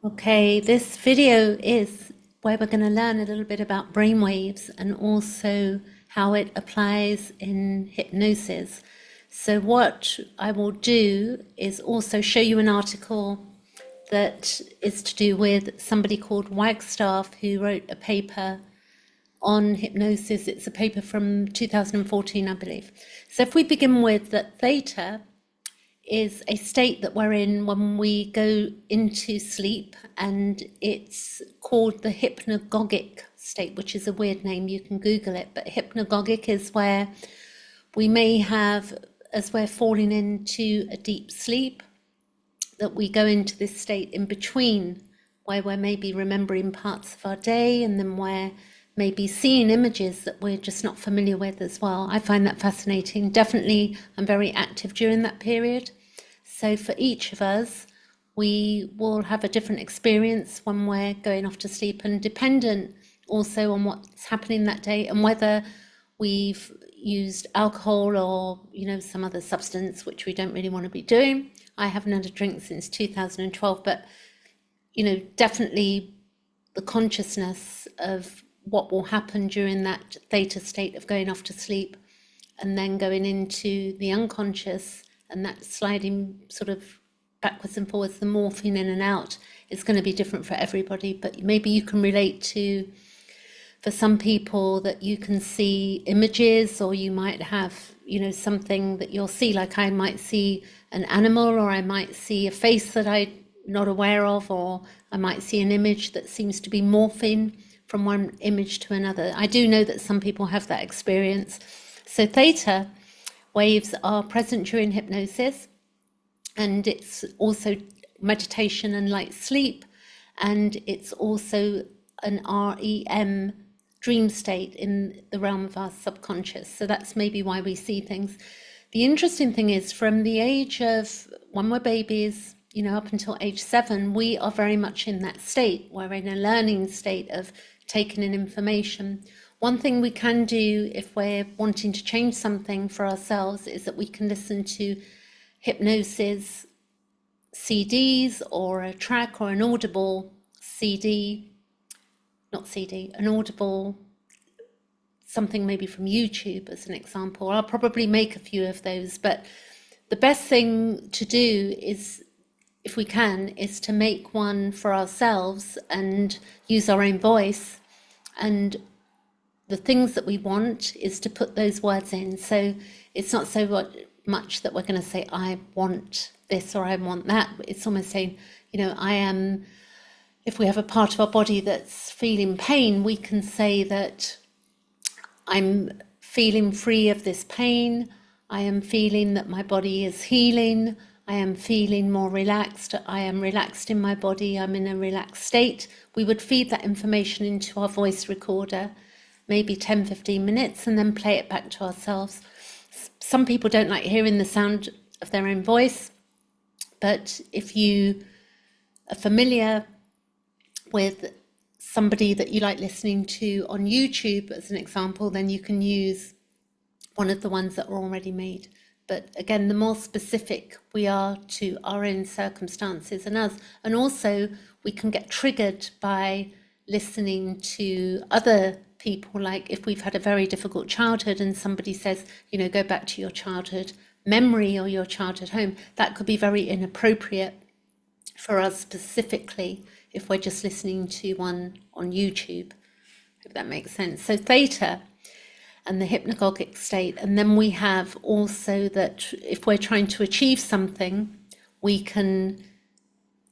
Okay, this video is where we're going to learn a little bit about brainwaves and also how it applies in hypnosis. So what I will do is also show you an article that is to do with somebody called Wagstaff, who wrote a paper on hypnosis. It's a paper from 2014, I believe. So if we begin with that theta is a state that we're in when we go into sleep, and it's called the hypnagogic state, which is a weird name. You can Google it, but hypnagogic is where we may have, as we're falling into a deep sleep, that we go into this state in between where we're maybe remembering parts of our day, and then we're maybe seeing images that we're just not familiar with as well. I find that fascinating. Definitely, I'm very active during that period. So for each of us, we will have a different experience when we're going off to sleep, and dependent also on what's happening that day and whether we've used alcohol or, some other substance, which we don't really want to be doing. I haven't had a drink since 2012, but, definitely the consciousness of what will happen during that theta state of going off to sleep and then going into the unconscious, and that sliding sort of backwards and forwards, the morphing in and out, is going to be different for everybody. But maybe you can relate to, for some people, that you can see images, or you might have, something that you'll see, like I might see an animal, or I might see a face that I'm not aware of, or I might see an image that seems to be morphing from one image to another. I do know that some people have that experience. So theta waves are present during hypnosis, and it's also meditation and light sleep, and it's also an REM dream state in the realm of our subconscious. So that's maybe why we see things. The interesting thing is, from the age of when we're babies, up until age 7, we are very much in that state. We're in a learning state of taking in information. One thing we can do if we're wanting to change something for ourselves is that we can listen to hypnosis CDs, or a track, or an audible CD, not CD, an audible something maybe from YouTube as an example. I'll probably make a few of those, but the best thing to do is, if we can, is to make one for ourselves and use our own voice. And the things that we want is to put those words in. So it's not so much that we're going to say, I want this or I want that. It's almost saying, I am, if we have a part of our body that's feeling pain, we can say that I'm feeling free of this pain. I am feeling that my body is healing. I am feeling more relaxed. I am relaxed in my body. I'm in a relaxed state. We would feed that information into our voice recorder, maybe 10-15 minutes, and then play it back to ourselves. Some people don't like hearing the sound of their own voice, but if you are familiar with somebody that you like listening to on YouTube, as an example, then you can use one of the ones that are already made. But again, the more specific we are to our own circumstances and us, and also we can get triggered by listening to other people. Like if we've had a very difficult childhood and somebody says, go back to your childhood memory or your childhood home, that could be very inappropriate for us specifically if we're just listening to one on YouTube, if that makes sense. So theta and the hypnagogic state. And then we have also that if we're trying to achieve something, we can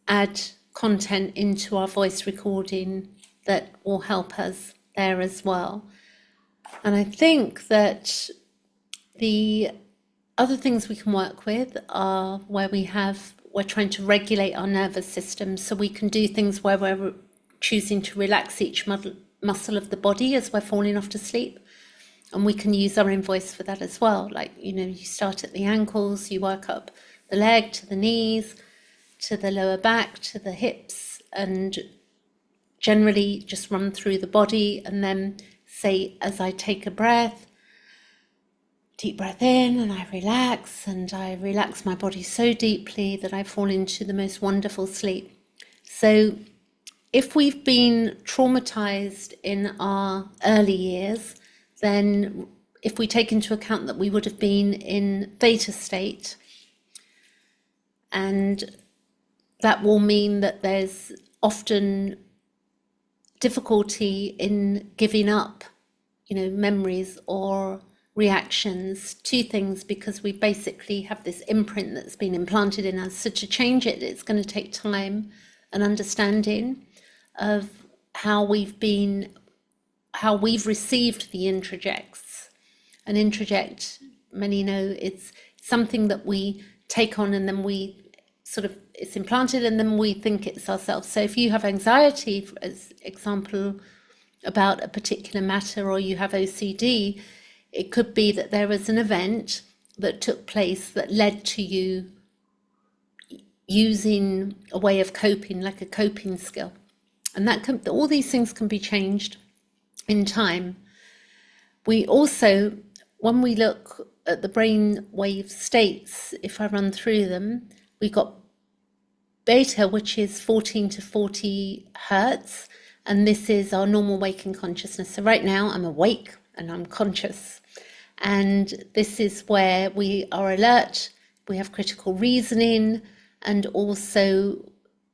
add content into our voice recording that will help us there as well. And I think that the other things we can work with are where we're trying to regulate our nervous system. So we can do things where we're choosing to relax each muscle of the body as we're falling off to sleep. And we can use our own voice for that as well. Like, you start at the ankles, you work up the leg to the knees, to the lower back, to the hips, and generally just run through the body, and then say, as I take a breath, deep breath in, and I relax my body so deeply that I fall into the most wonderful sleep. So if we've been traumatized in our early years, then if we take into account that we would have been in theta state, and that will mean that there's often difficulty in giving up, memories or reactions to things, because we basically have this imprint that's been implanted in us. So to change it, it's going to take time and understanding of how we've received the introjects. An introject, many know, it's something that we take on and then it's implanted and then we think it's ourselves. So if you have anxiety, as example, about a particular matter, or you have OCD, it could be that there was an event that took place that led to you using a way of coping, like a coping skill. And all these things can be changed in time. We also, when we look at the brain wave states, if I run through them, we've got beta, which is 14 to 40 hertz, and this is our normal waking consciousness. So right now I'm awake and I'm conscious, and this is where we are alert, we have critical reasoning, and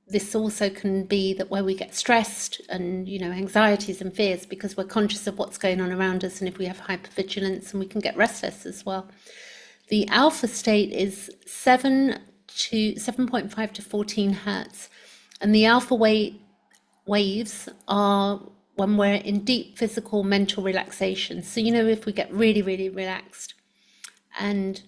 this also can be that where we get stressed and anxieties and fears, because we're conscious of what's going on around us, and if we have hypervigilance, and we can get restless as well. The alpha state is 7.5 to 14 hertz, and the alpha waves are when we're in deep physical mental relaxation. So if we get really, really relaxed, and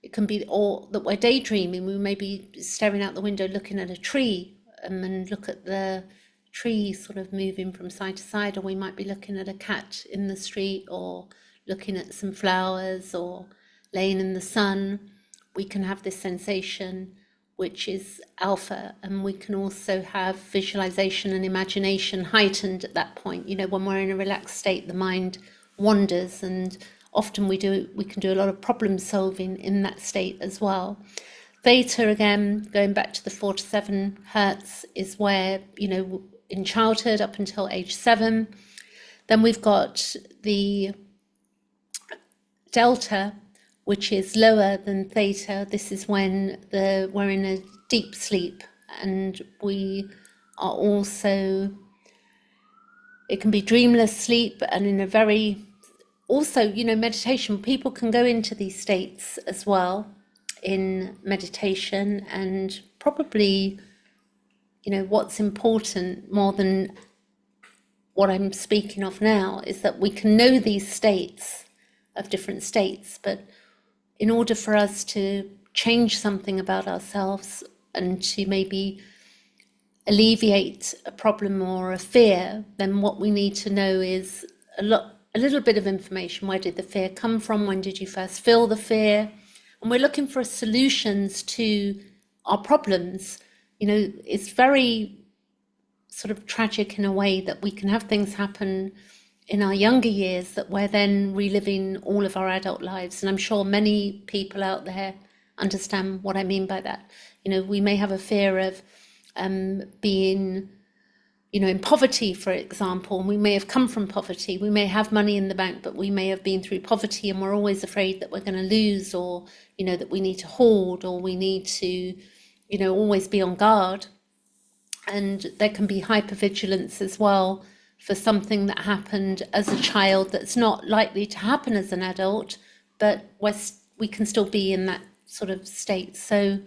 it can be all that we're daydreaming, we may be staring out the window looking at a tree, and look at the tree sort of moving from side to side, or we might be looking at a cat in the street, or looking at some flowers, or laying in the sun. We can have this sensation, which is alpha, and we can also have visualization and imagination heightened at that point. When we're in a relaxed state, the mind wanders, and often we can do a lot of problem solving in that state as well. Theta, again, going back to the 4 to 7 hertz, is where, in childhood up until age 7. Then we've got the delta, which is lower than theta. This is when we're in a deep sleep, and we are also, it can be dreamless sleep, and in a very, also, meditation, people can go into these states as well in meditation. And probably, what's important more than what I'm speaking of now is that we can know these states of different states, but in order for us to change something about ourselves and to maybe alleviate a problem or a fear, then what we need to know is a little bit of information. Where did the fear come from? When did you first feel the fear? And we're looking for solutions to our problems. It's very sort of tragic in a way that we can have things happen in our younger years that we're then reliving all of our adult lives. And I'm sure many people out there understand what I mean by that. We may have a fear of being, in poverty, for example, and we may have come from poverty. We may have money in the bank, but we may have been through poverty, and we're always afraid that we're going to lose, or, that we need to hoard, or we need to, always be on guard. And there can be hypervigilance as well for something that happened as a child that's not likely to happen as an adult, but we can still be in that sort of state. So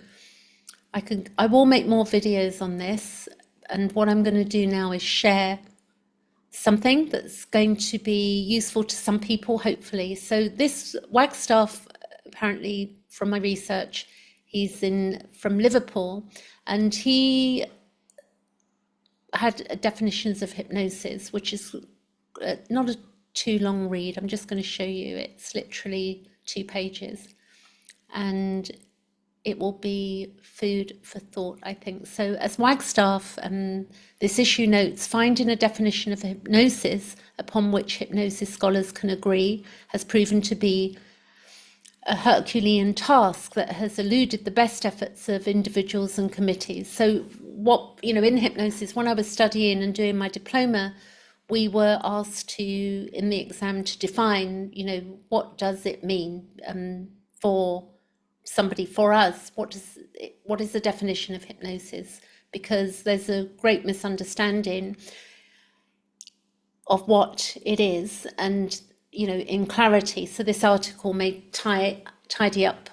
I will make more videos on this, and what I'm going to do now is share something that's going to be useful to some people, hopefully. So this Wagstaff, apparently from my research, he's from Liverpool, and he had definitions of hypnosis, which is not a too long read. I'm just going to show you. It's literally 2 pages, and it will be food for thought, I think. So as Wagstaff, this issue notes, finding a definition of hypnosis upon which hypnosis scholars can agree has proven to be a Herculean task that has eluded the best efforts of individuals and committees. So what, in hypnosis, when I was studying and doing my diploma, we were asked to, in the exam, to define, what does it mean for somebody, for us, what is the definition of hypnosis? Because there's a great misunderstanding of what it is, and in clarity. So this article may tidy up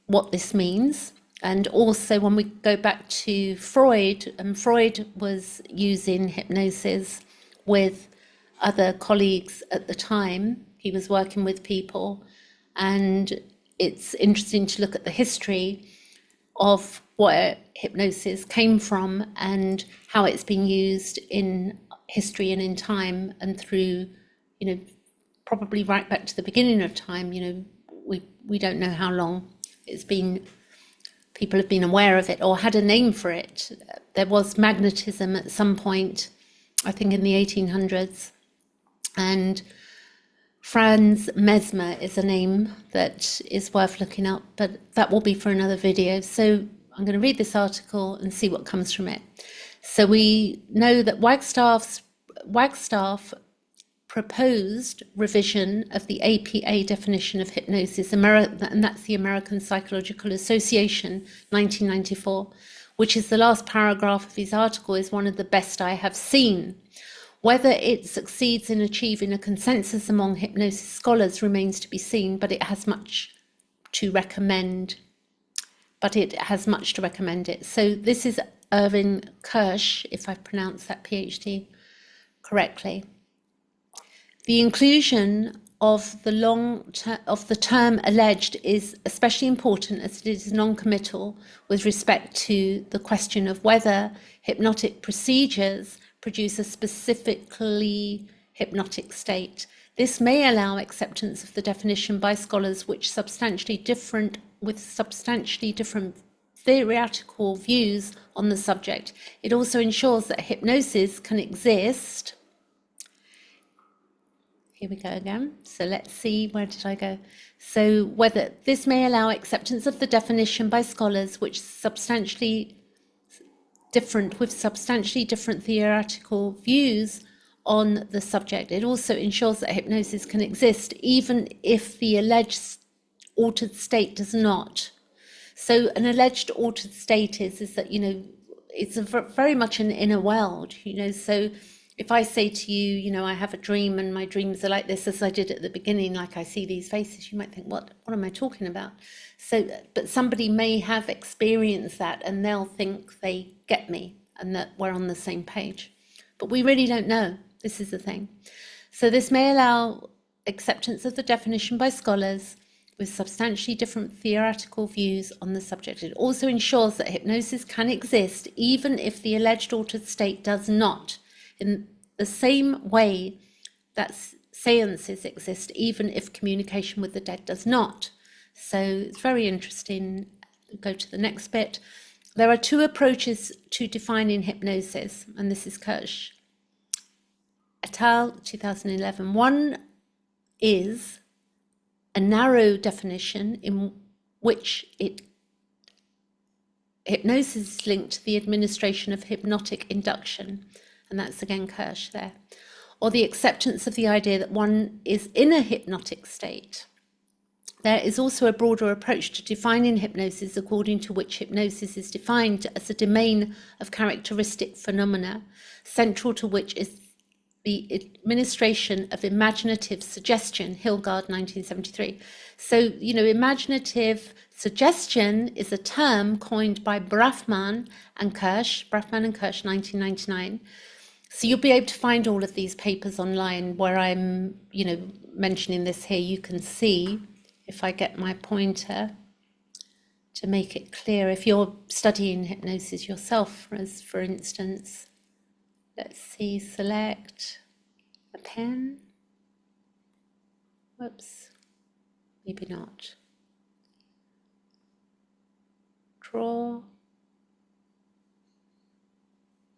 what this means. And also, when we go back to Freud, and Freud was using hypnosis with other colleagues at the time. He was working with people, and it's interesting to look at the history of where hypnosis came from and how it's been used in history and in time, and through, probably right back to the beginning of time. We don't know how long it's been. People have been aware of it or had a name for it. There was magnetism at some point, I think in the 1800s, and Franz Mesmer is a name that is worth looking up, but that will be for another video. So I'm going to read this article and see what comes from it. So we know that Wagstaff proposed revision of the APA definition of hypnosis, and that's the American Psychological Association, 1994, which is the last paragraph of his article, is one of the best I have seen. Whether it succeeds in achieving a consensus among hypnosis scholars remains to be seen, but it has much to recommend. It. So this is Irving Kirsch, if I've pronounced that PhD correctly. The inclusion of the term alleged is especially important as it is non-committal with respect to the question of whether hypnotic procedures produce a specifically hypnotic state. This may allow acceptance of the definition by scholars with substantially different theoretical views on the subject. It also ensures that hypnosis can exist. Here we go again. So let's see, where did I go? So whether this may allow acceptance of the definition by scholars with substantially different theoretical views on the subject. It also ensures that hypnosis can exist even if the alleged altered state does not. So an alleged altered state is that, it's very much an inner world, so if I say to you, I have a dream and my dreams are like this, as I did at the beginning, like I see these faces, you might think, what am I talking about? So, but somebody may have experienced that and they'll think they get me and that we're on the same page. But we really don't know. This is the thing. So this may allow acceptance of the definition by scholars with substantially different theoretical views on the subject. It also ensures that hypnosis can exist even if the alleged altered state does not, in the same way that seances exist even if communication with the dead does not. So it's very interesting. Go to the next bit. There are two approaches to defining hypnosis, and this is Kirsch et al. 2011. One is a narrow definition in which hypnosis is linked to the administration of hypnotic induction, and that's again Kirsch there, or the acceptance of the idea that one is in a hypnotic state. There is also a broader approach to defining hypnosis, according to which hypnosis is defined as a domain of characteristic phenomena, central to which is the administration of imaginative suggestion, Hilgard, 1973. So, imaginative suggestion is a term coined by Brafman and Kirsch, 1999. So you'll be able to find all of these papers online where I'm, mentioning this here. You can see, if I get my pointer to make it clear, if you're studying hypnosis yourself, as for instance, let's see, select a pen. Whoops, maybe not. Draw.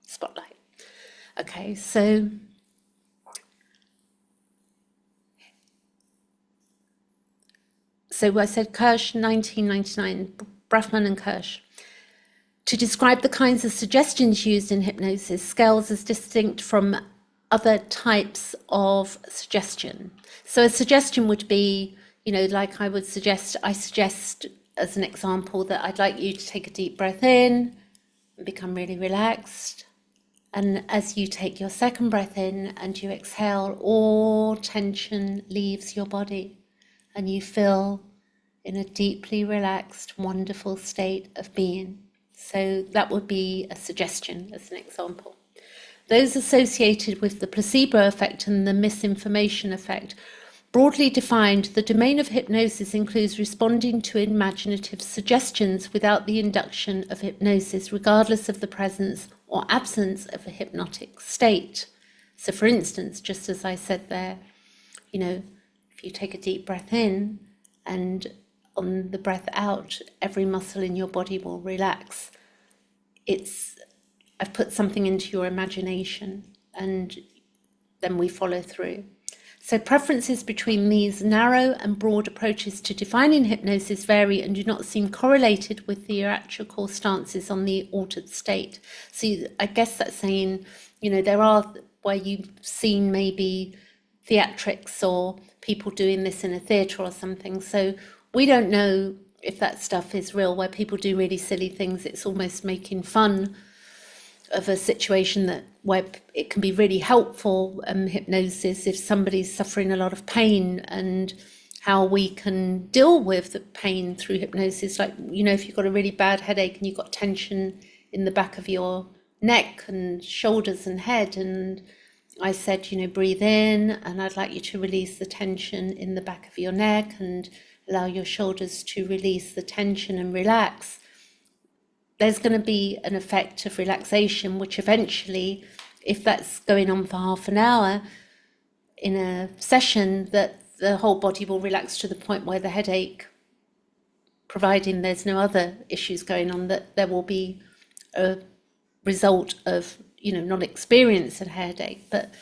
Spotlight. Okay, so I said Kirsch, 1999, Brafman and Kirsch. to describe the kinds of suggestions used in hypnosis, scales as distinct from other types of suggestion. So a suggestion would be, like I suggest as an example that I'd like you to take a deep breath in and become really relaxed. And as you take your second breath in and you exhale, all tension leaves your body and you feel in a deeply relaxed, wonderful state of being. So that would be a suggestion as an example. Those associated with the placebo effect and the misinformation effect. Broadly defined, the domain of hypnosis includes responding to imaginative suggestions without the induction of hypnosis, regardless of the presence or absence of a hypnotic state. So for instance, just as I said there, if you take a deep breath in and on the breath out, every muscle in your body will relax. I've put something into your imagination and then we follow through. So preferences between these narrow and broad approaches to defining hypnosis vary and do not seem correlated with theatrical stances on the altered state. So I guess that's saying, there are where you've seen maybe theatrics or people doing this in a theatre or something. So we don't know if that stuff is real, where people do really silly things. It's almost making fun of a situation where it can be really helpful, hypnosis, if somebody's suffering a lot of pain, and how we can deal with the pain through hypnosis. Like, if you've got a really bad headache and you've got tension in the back of your neck and shoulders and head, and I said, breathe in, and I'd like you to release the tension in the back of your neck and allow your shoulders to release the tension and relax. There's going to be an effect of relaxation, which eventually, if that's going on for half an hour in a session, that the whole body will relax to the point where the headache, providing there's no other issues going on, that there will be a result of, not experiencing a headache. But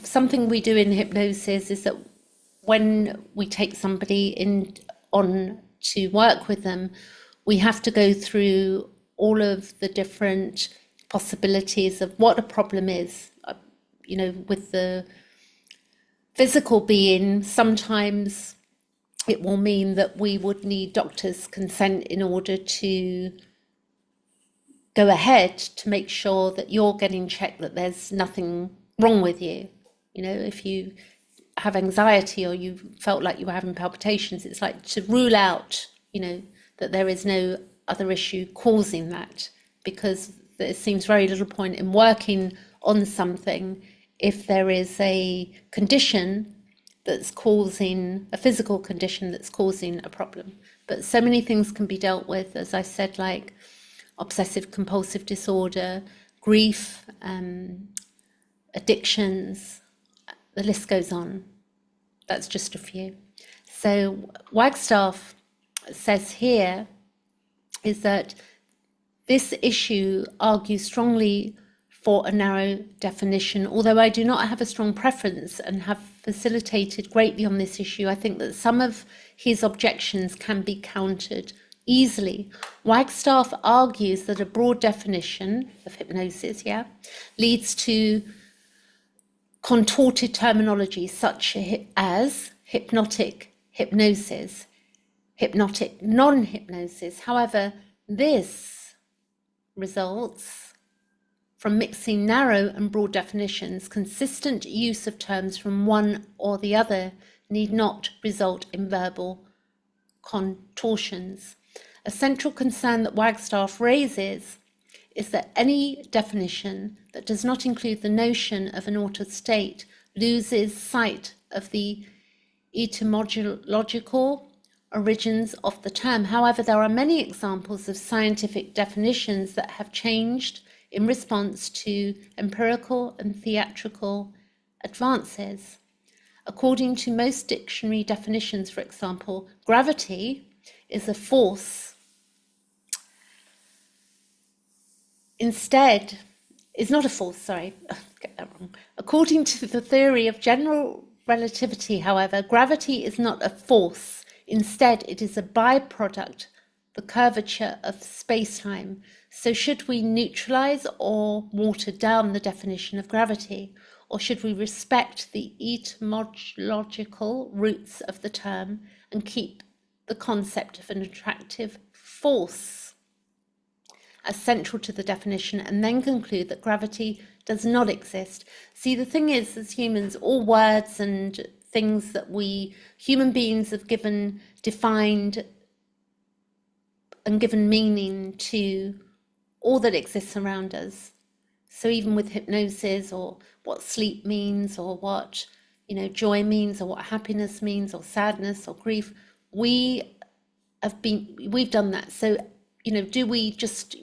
something we do in hypnosis is that when we take somebody on to work with them, we have to go through all of the different possibilities of what a problem is. With the physical being, sometimes it will mean that we would need doctor's consent in order to go ahead to make sure that you're getting checked, that there's nothing wrong with you. If you have anxiety or you felt like you were having palpitations, it's like to rule out, that there is no other issue causing that, because there seems very little point in working on something if there is a condition that's causing, a physical condition that's causing a problem. But so many things can be dealt with, as I said, like obsessive compulsive disorder, grief, addictions, the list goes on. That's just a few. So Wagstaff says here is that this issue argues strongly for a narrow definition. Although I do not have a strong preference and have facilitated greatly on this issue, I think that some of his objections can be countered easily. Wagstaff argues that a broad definition of hypnosis, leads to contorted terminology such as hypnotic hypnosis, hypnotic non-hypnosis. However, this results from mixing narrow and broad definitions. Consistent use of terms from one or the other need not result in verbal contortions. A central concern that Wagstaff raises is that any definition that does not include the notion of an altered state loses sight of the etymological origins of the term. However, there are many examples of scientific definitions that have changed in response to empirical and theatrical advances. According to most dictionary definitions, for example, gravity is a force. Instead, is not a force, sorry, get that wrong. According to the theory of general relativity, however, gravity is not a force. Instead, it is a byproduct the curvature of space-time. So should we neutralize or water down the definition of gravity? Or should we respect the etymological roots of the term and keep the concept of an attractive force as central to the definition, and then conclude that gravity does not exist? See, the thing is, as humans, all words and things that we human beings have defined and given meaning to all that exists around us. So even with hypnosis, or what sleep means, or what joy means, or what happiness means, or sadness, or grief, we've done that. So do we just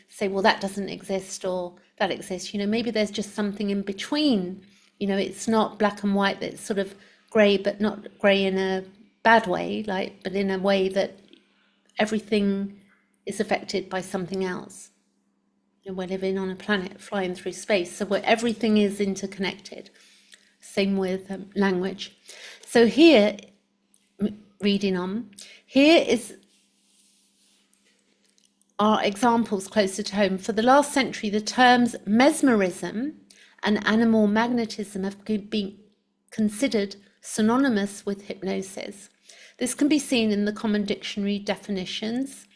say, well, that doesn't exist, or that exists? Maybe there's just something in between. It's not black and white. That's sort of grey, but not grey in a bad way, but in a way that everything is affected by something else. We're living on a planet flying through space, so where everything is interconnected. Same with language. So here, reading on, here are examples closer to home. For the last century, the terms mesmerism and animal magnetism have been considered synonymous with hypnosis. This can be seen in the common dictionary definitions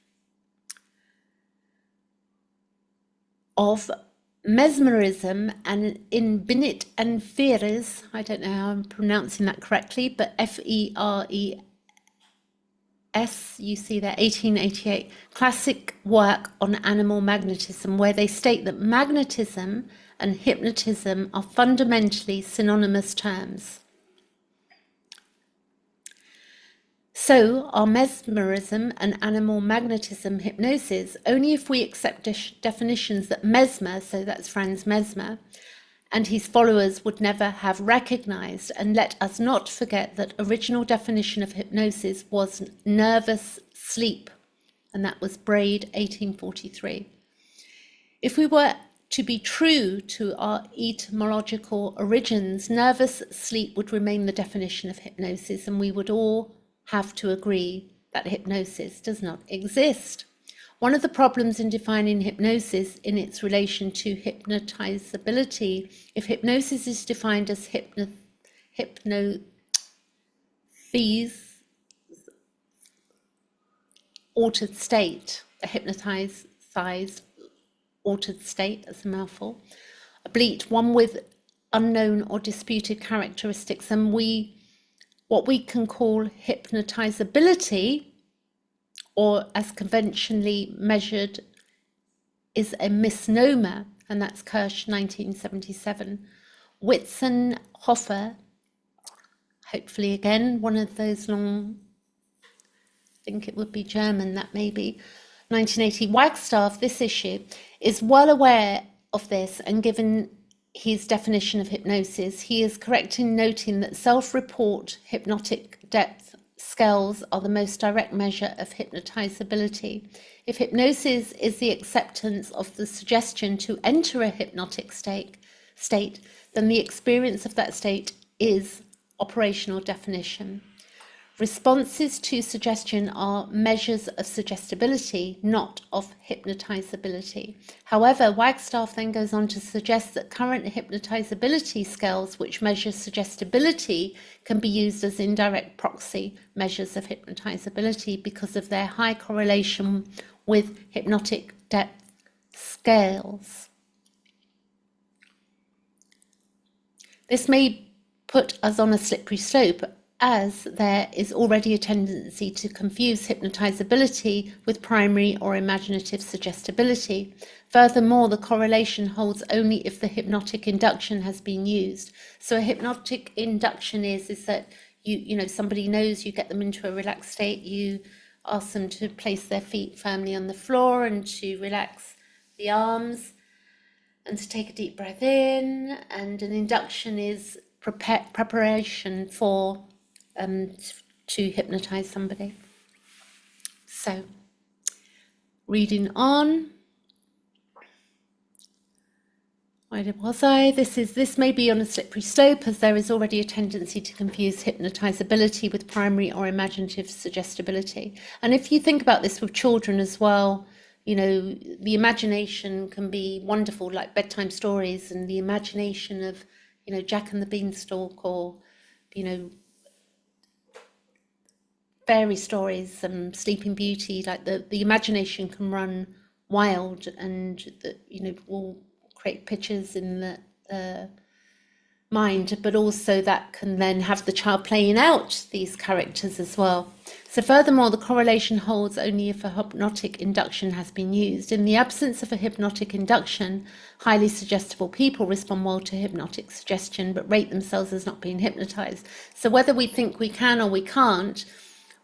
of mesmerism, and in Binet and Ferres, I don't know how I'm pronouncing that correctly, but F-E-R-E-S, you see there, 1888, classic work on animal magnetism, where they state that magnetism and hypnotism are fundamentally synonymous terms. So are mesmerism and animal magnetism hypnosis only if we accept definitions that Mesmer, so that's Franz Mesmer, and his followers would never have recognized. And let us not forget that original definition of hypnosis was nervous sleep, and that was Braid, 1843. If we were to be true to our etymological origins, nervous sleep would remain the definition of hypnosis, and we would all have to agree that hypnosis does not exist. One of the problems in defining hypnosis in its relation to hypnotizability, if hypnosis is defined as altered state, a hypnotized altered state, that's a mouthful, a bleat, one with unknown or disputed characteristics, and what we can call hypnotizability, or as conventionally measured, is a misnomer, and that's Kirsch, 1977. Witzenhofer, hopefully again, one of those long, I think it would be German, that maybe, 1980. Wagstaff, this issue, is well aware of this, and given his definition of hypnosis, he is correct in noting that self-report hypnotic depth scales are the most direct measure of hypnotizability. If hypnosis is the acceptance of the suggestion to enter a hypnotic state, then the experience of that state is operational definition. Responses to suggestion are measures of suggestibility, not of hypnotizability. However, Wagstaff then goes on to suggest that current hypnotizability scales, which measure suggestibility, can be used as indirect proxy measures of hypnotizability because of their high correlation with hypnotic depth scales. This may put us on a slippery slope, as there is already a tendency to confuse hypnotizability with primary or imaginative suggestibility. Furthermore, the correlation holds only if the hypnotic induction has been used. So a hypnotic induction is that somebody knows, you get them into a relaxed state, you ask them to place their feet firmly on the floor and to relax the arms and to take a deep breath in, and an induction is preparation for to hypnotize somebody. So, reading on, Where was I? This may be on a slippery slope, as there is already a tendency to confuse hypnotizability with primary or imaginative suggestibility. And if you think about this with children as well, the imagination can be wonderful, like bedtime stories, and the imagination of, Jack and the Beanstalk, or, fairy stories and Sleeping Beauty. Like the imagination can run wild, and will create pictures in the mind, but also that can then have the child playing out these characters as well. So furthermore, the correlation holds only if a hypnotic induction has been used. In the absence of a hypnotic induction, highly suggestible people respond well to hypnotic suggestion, but rate themselves as not being hypnotized. So whether we think we can or we can't,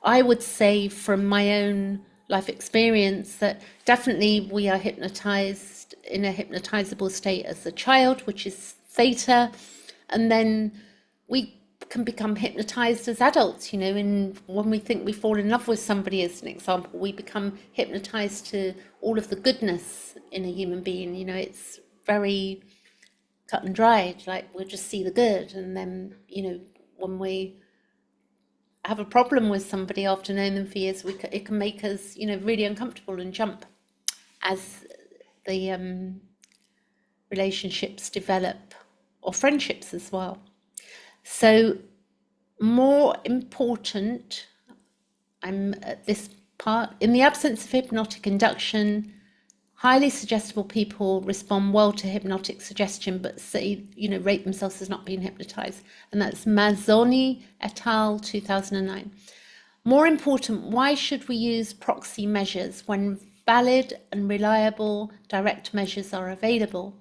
I would say from my own life experience that definitely we are hypnotized in a hypnotizable state as a child, which is theta, and then we can become hypnotized as adults, and when we think we fall in love with somebody, as an example, we become hypnotized to all of the goodness in a human being. It's very cut and dried, like we'll just see the good, and then when we have a problem with somebody after knowing them for years, it can make us really uncomfortable and jump as the relationships develop, or friendships as well. So more important, I'm at this part, in the absence of hypnotic induction, highly suggestible people respond well to hypnotic suggestion, but say, rate themselves as not being hypnotized. And that's Mazzoni et al. 2009. More important, why should we use proxy measures when valid and reliable direct measures are available?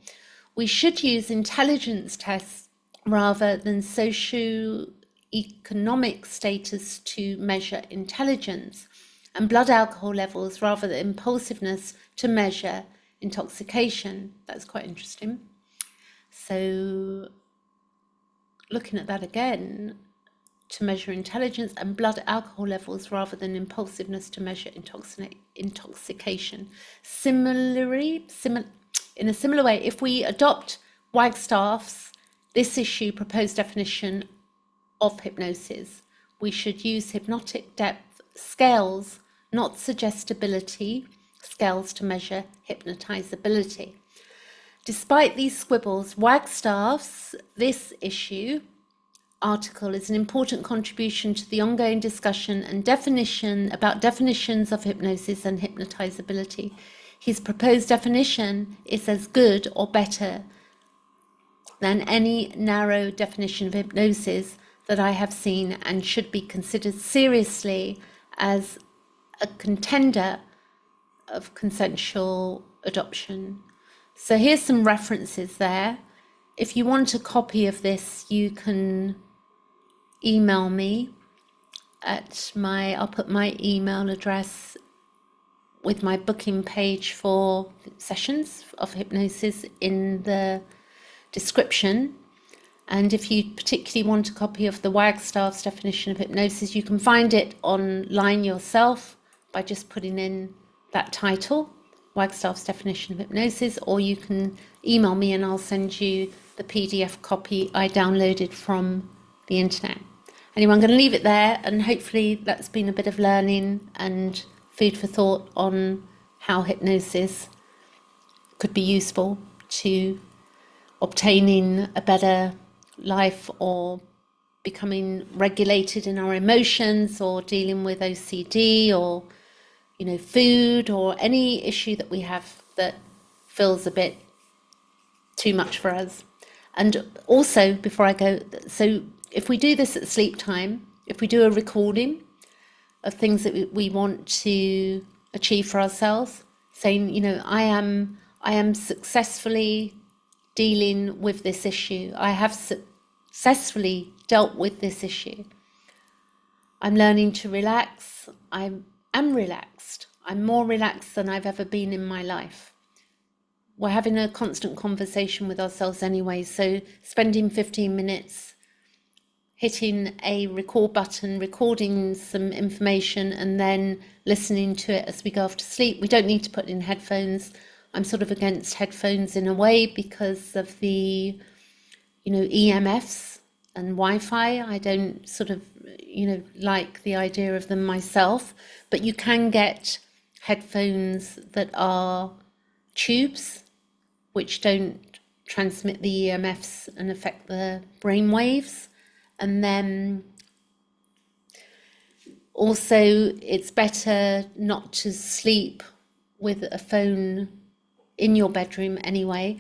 We should use intelligence tests rather than socio-economic status to measure intelligence, and blood alcohol levels rather than impulsiveness to measure intoxication. That's quite interesting. So looking at that again, to measure intelligence, and blood alcohol levels rather than impulsiveness to measure intoxication. Similarly, in a similar way, if we adopt Wagstaff's proposed definition of hypnosis, we should use hypnotic depth scales, not suggestibility scales, to measure hypnotizability. Despite these squibbles, Wagstaff's article is an important contribution to the ongoing discussion and definitions of hypnosis and hypnotizability. His proposed definition is as good or better than any narrow definition of hypnosis that I have seen, and should be considered seriously as a contender of consensual adoption. So here's some references there. If you want a copy of this, you can email me at I'll put my email address with my booking page for sessions of hypnosis in the description. And if you particularly want a copy of the Wagstaff's definition of hypnosis, you can find it online yourself by just putting in that title, Wagstaff's definition of hypnosis, or you can email me and I'll send you the PDF copy I downloaded from the internet. Anyway, I'm going to leave it there, and hopefully that's been a bit of learning and food for thought on how hypnosis could be useful to obtaining a better life, or becoming regulated in our emotions, or dealing with OCD, or food, or any issue that we have that feels a bit too much for us. And also, before I go, so if we do this at sleep time, if we do a recording of things that we want to achieve for ourselves, saying, I am successfully dealing with this issue. I have successfully dealt with this issue. I'm learning to relax. I am relaxed. I'm more relaxed than I've ever been in my life. We're having a constant conversation with ourselves anyway, so spending 15 minutes hitting a record button, recording some information, and then listening to it as we go off to sleep. We don't need to put in headphones I'm sort of against headphones in a way because of the, EMFs and Wi-Fi. I don't sort of, like the idea of them myself, but you can get headphones that are tubes, which don't transmit the EMFs and affect the brain waves. And then also, it's better not to sleep with a phone in your bedroom anyway.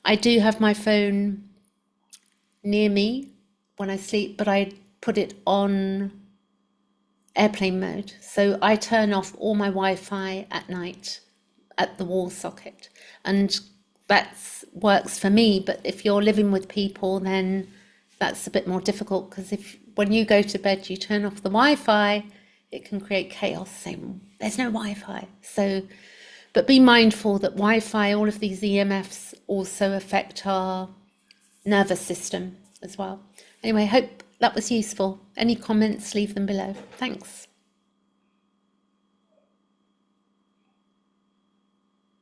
I do have my phone near me when I sleep, but I put it on airplane mode. So I turn off all my Wi-Fi at night at the wall socket. And that works for me. But if you're living with people, then that's a bit more difficult, because if when you go to bed, you turn off the Wi-Fi, it can create chaos, saying there's no Wi-Fi. So, but be mindful that Wi-Fi, all of these EMFs also affect our nervous system as well. Anyway, hope that was useful. Any comments, leave them below. Thanks.